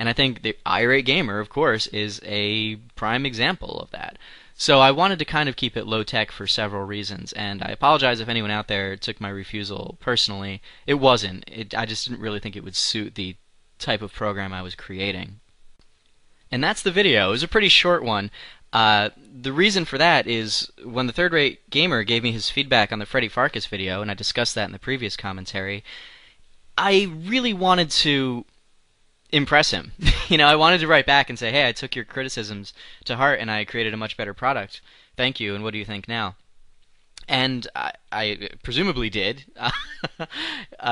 And I think the irate gamer, of course, is a prime example of that. So I wanted to kind of keep it low tech for several reasons, and I apologize if anyone out there took my refusal personally. It wasn't. I just didn't really think it would suit the type of program I was creating. And that's the video. It was a pretty short one. The reason for that is when the Third Rate Gamer gave me his feedback on the Freddy Farkas video, and I discussed that in the previous commentary, I really wanted to impress him. I wanted to write back and say, hey, I took your criticisms to heart and I created a much better product. Thank you, and what do you think now? And I presumably did.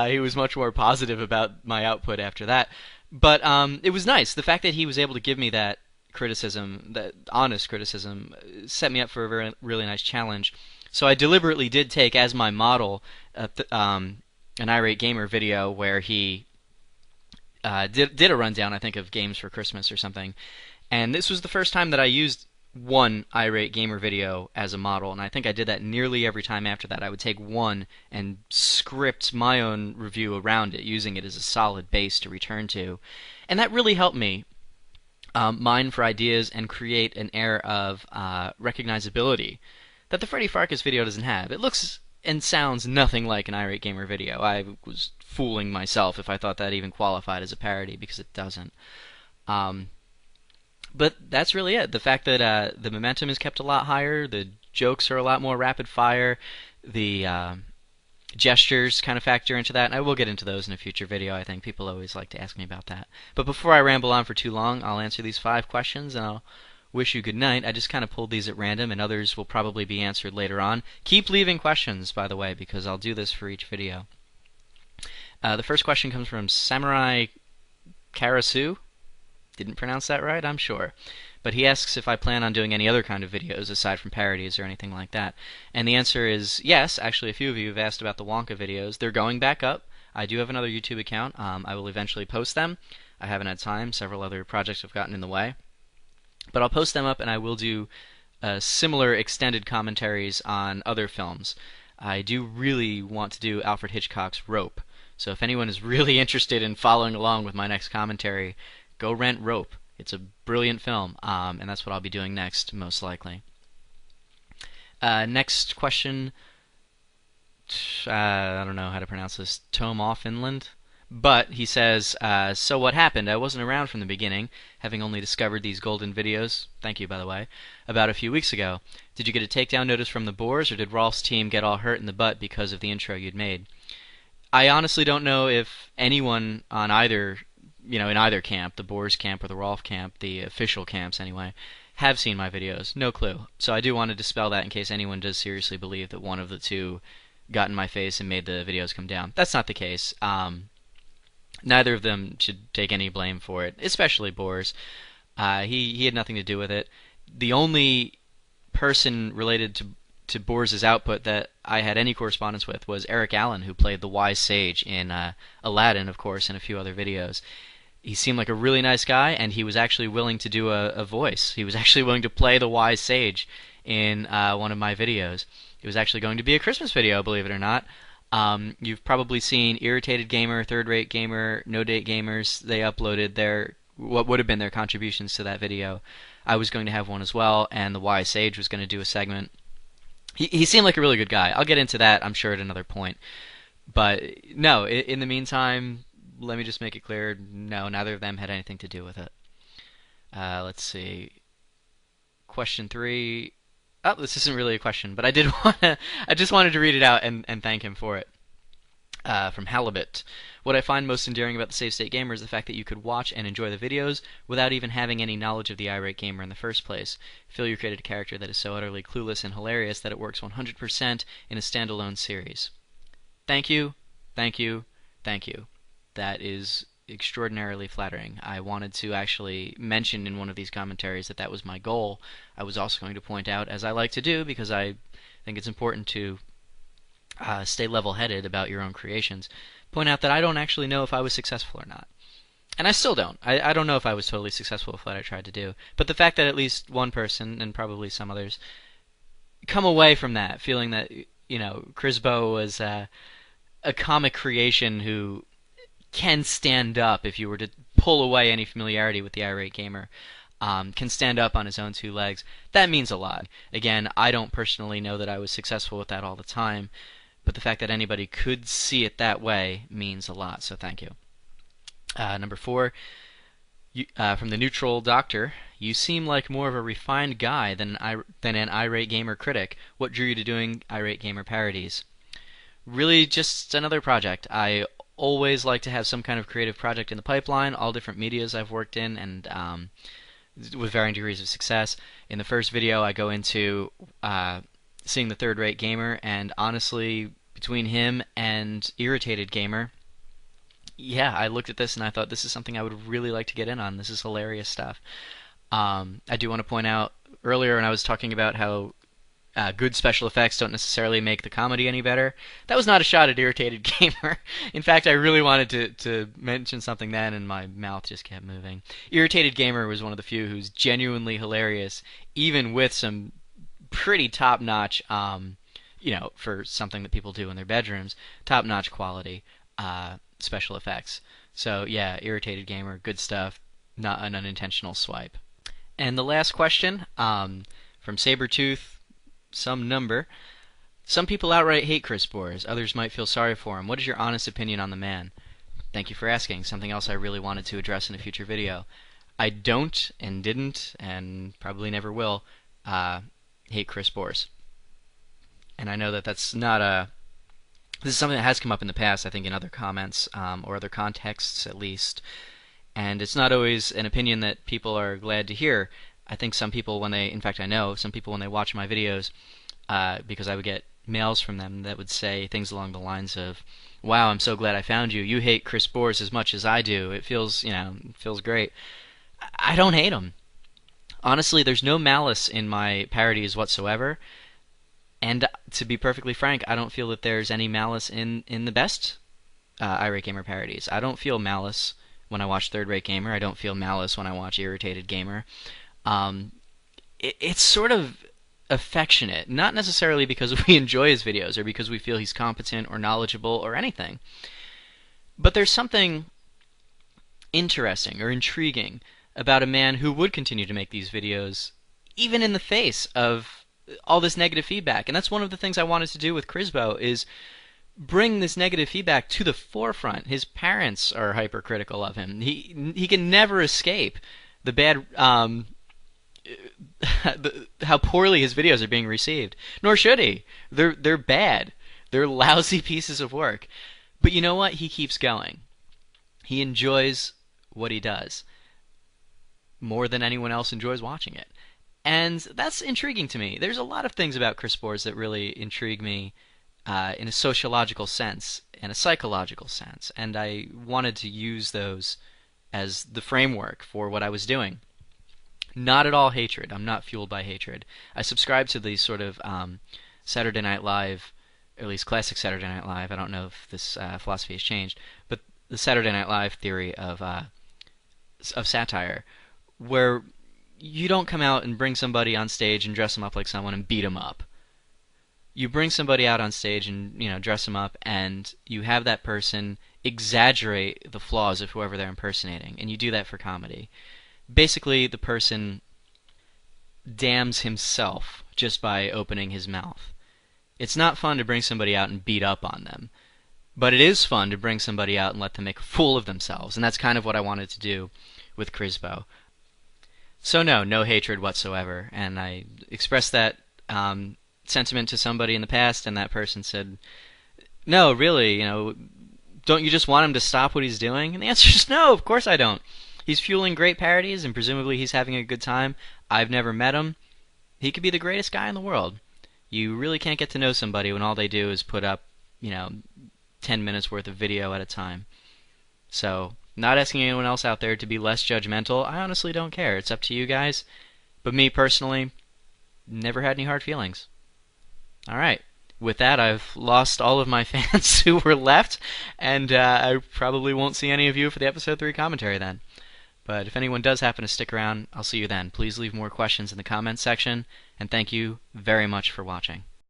He was much more positive about my output after that. But it was nice. The fact that he was able to give me that criticism, that honest criticism, set me up for a really nice challenge. So I deliberately did take as my model an irate gamer video where he did a rundown, I think, of games for Christmas or something. And this was the first time that I used one irate gamer video as a model, and I think I did that nearly every time after that. I would take one and script my own review around it, using it as a solid base to return to. And that really helped me mine for ideas and create an air of recognizability that the Freddy Farkas video doesn't have. It looks and sounds nothing like an irate gamer video. I was fooling myself if I thought that even qualified as a parody, because it doesn't. But that's really it. The fact that the momentum is kept a lot higher, the jokes are a lot more rapid fire, the gestures kind of factor into that, and I will get into those in a future video. I think people always like to ask me about that. But before I ramble on for too long, I'll answer these 5 questions and I'll wish you good night. I just kind of pulled these at random, and others will probably be answered later on. Keep leaving questions, by the way, because I'll do this for each video. The first question comes from Samurai Karasu. Didn't pronounce that right, I'm sure. But he asks if I plan on doing any other kind of videos aside from parodies or anything like that. And the answer is yes. Actually, a few of you have asked about the Wonka videos. They're going back up. I do have another YouTube account. I will eventually post them. I haven't had time. Several other projects have gotten in the way. But I'll post them up, and I will do similar extended commentaries on other films. I do really want to do Alfred Hitchcock's Rope. So if anyone is really interested in following along with my next commentary, go rent Rope. It's a brilliant film, and that's what I'll be doing next, most likely. Next question. I don't know how to pronounce this. Tom Finland. But he says, so what happened? I wasn't around from the beginning, having only discovered these golden videos, thank you by the way, about a few weeks ago. Did you get a takedown notice from the Boers, or did Rolf's team get all hurt in the butt because of the intro you'd made? I honestly don't know if anyone on either, in either camp, the Boers camp or the Rolf camp, the official camps anyway, have seen my videos. No clue. So I do want to dispel that in case anyone does seriously believe that one of the two got in my face and made the videos come down. That's not the case. Neither of them should take any blame for it, especially Boers. He had nothing to do with it. The only person related to Boers' output that I had any correspondence with was Eric Allen, who played the Wise Sage in Aladdin, of course, and a few other videos. He seemed like a really nice guy, and he was actually willing to do a voice. He was actually willing to play the Wise Sage in one of my videos. It was actually going to be a Christmas video, believe it or not. You've probably seen Irritated Gamer, Third Rate Gamer, No Date Gamers. They uploaded what would have been their contributions to that video. I was going to have one as well, and the Wise Sage was going to do a segment. He seemed like a really good guy. I'll get into that, I'm sure, at another point. But no, in the meantime, let me just make it clear, no, neither of them had anything to do with it. Let's see. Question 3. Oh, this isn't really a question, but I just wanted to read it out and thank him for it. From Halibut. What I find most endearing about the Save State Gamer is the fact that you could watch and enjoy the videos without even having any knowledge of the irate gamer in the first place. I feel you created a character that is so utterly clueless and hilarious that it works 100% in a standalone series. Thank you, thank you, thank you. That is extraordinarily flattering. I wanted to actually mention in one of these commentaries that that was my goal. I was also going to point out, as I like to do, because I think it's important to stay level-headed about your own creations, point out that I don't actually know if I was successful or not. And I still don't. I don't know if I was totally successful with what I tried to do. But the fact that at least one person, and probably some others, come away from that feeling that, Crisbo was a comic creation who can stand up if you were to pull away any familiarity with the irate gamer, can stand up on his own two legs. That means a lot. Again, I don't personally know that I was successful with that all the time, but the fact that anybody could see it that way means a lot, so thank you. Number 4, from the Neutral Doctor, you seem like more of a refined guy than an irate gamer critic. What drew you to doing irate gamer parodies? Really just another project. I always like to have some kind of creative project in the pipeline, all different medias I've worked in, and with varying degrees of success. In the first video, I go into seeing the Third Rate Gamer, and honestly, between him and Irritated Gamer, yeah, I looked at this and I thought this is something I would really like to get in on. This is hilarious stuff. I do want to point out, earlier when I was talking about how good special effects don't necessarily make the comedy any better, that was not a shot at Irritated Gamer. In fact, I really wanted to mention something then, and my mouth just kept moving. Irritated Gamer was one of the few who's genuinely hilarious, even with some pretty top-notch, for something that people do in their bedrooms, top-notch quality special effects. So yeah, Irritated Gamer, good stuff, not an unintentional swipe. And the last question, from Sabretooth, some number. Some people outright hate Chris Bores. Others might feel sorry for him. What is your honest opinion on the man? Thank you for asking. Something else I really wanted to address in a future video. I don't, and didn't, and probably never will, hate Chris Bores. And I know that that's not a... This is something that has come up in the past, I think, in other comments, or other contexts at least. And it's not always an opinion that people are glad to hear. I think some people, in fact I know, some people when they watch my videos, because I would get mails from them that would say things along the lines of, wow, I'm so glad I found you. You hate Chris Bores as much as I do. It feels, it feels great. I don't hate him. Honestly, there's no malice in my parodies whatsoever. And to be perfectly frank, I don't feel that there's any malice in the best Irate Gamer parodies. I don't feel malice when I watch Third Rate Gamer. I don't feel malice when I watch Irritated Gamer. It's sort of affectionate, not necessarily because we enjoy his videos or because we feel he's competent or knowledgeable or anything. But there's something interesting or intriguing about a man who would continue to make these videos even in the face of all this negative feedback. And that's one of the things I wanted to do with Crisbo, is bring this negative feedback to the forefront. His parents are hypercritical of him. He can never escape the bad how poorly his videos are being received. Nor should he. They're bad. They're lousy pieces of work. But you know what? He keeps going. He enjoys what he does more than anyone else enjoys watching it. And that's intriguing to me. There's a lot of things about Chris Bores that really intrigue me in a sociological sense and a psychological sense. And I wanted to use those as the framework for what I was doing. Not at all hatred. I'm not fueled by hatred. I subscribe to these sort of Saturday Night Live, or at least classic Saturday Night Live. I don't know if this philosophy has changed, but the Saturday Night Live theory of satire, where you don't come out and bring somebody on stage and dress them up like someone and beat them up. You bring somebody out on stage and dress them up, and you have that person exaggerate the flaws of whoever they're impersonating, and you do that for comedy. Basically, the person damns himself just by opening his mouth. It's not fun to bring somebody out and beat up on them, but it is fun to bring somebody out and let them make a fool of themselves, and that's kind of what I wanted to do with Crisbo. So no hatred whatsoever, and I expressed that sentiment to somebody in the past, and that person said, no, really, don't you just want him to stop what he's doing? And the answer is no, of course I don't. He's fueling great parodies, and presumably he's having a good time. I've never met him. He could be the greatest guy in the world. You really can't get to know somebody when all they do is put up, 10 minutes worth of video at a time. So, not asking anyone else out there to be less judgmental. I honestly don't care. It's up to you guys. But me personally, never had any hard feelings. Alright. With that, I've lost all of my fans who were left, and I probably won't see any of you for the episode 3 commentary then. But if anyone does happen to stick around, I'll see you then. Please leave more questions in the comments section, and thank you very much for watching.